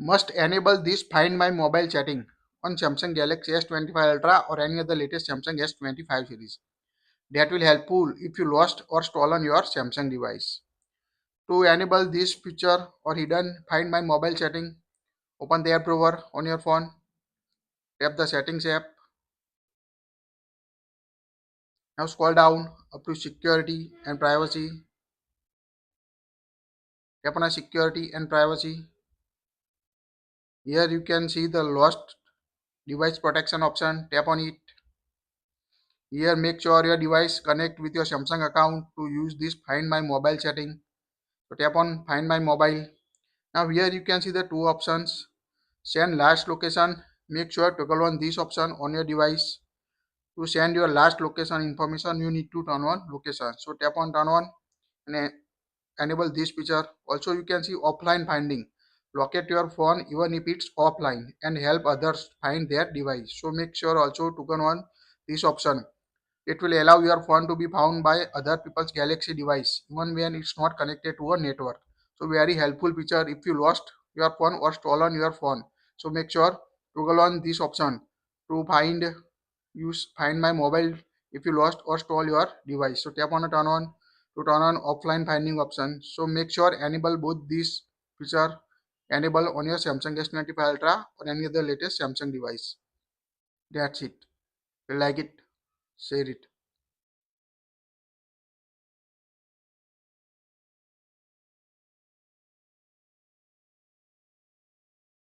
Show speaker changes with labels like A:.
A: Must enable this Find My Mobile chatting on Samsung Galaxy S25 Ultra or any other latest Samsung S25 series. That will helpful if you lost or stolen your Samsung device. To enable this feature or hidden Find My Mobile chatting, open the app drawer on your phone, tap the settings app. Now scroll down up to security and privacy. Tap on security and privacy. Here you can see the lost device protection option. Tap on it. Here make sure your device connect with your Samsung account to use this Find My Mobile setting. So tap on Find My Mobile. Now here you can see the two options. Send last location. Make sure toggle on this option on your device. To send your last location information, you need to turn on location. So tap on turn on and enable this feature. Also you can see offline finding. Locate your phone even if it's offline and help others find their device. So make sure also to turn on this option. It will allow your phone to be found by other people's Galaxy device even when it's not connected to a network. So very helpful feature if you lost your phone or stolen your phone. So make sure toggle on this option to find my mobile if you lost or stole your device. So tap on a turn on to turn on offline finding option. So make sure enable both these feature enable on your Samsung S25 Ultra or any other latest Samsung device. That's it. If you like it, share it.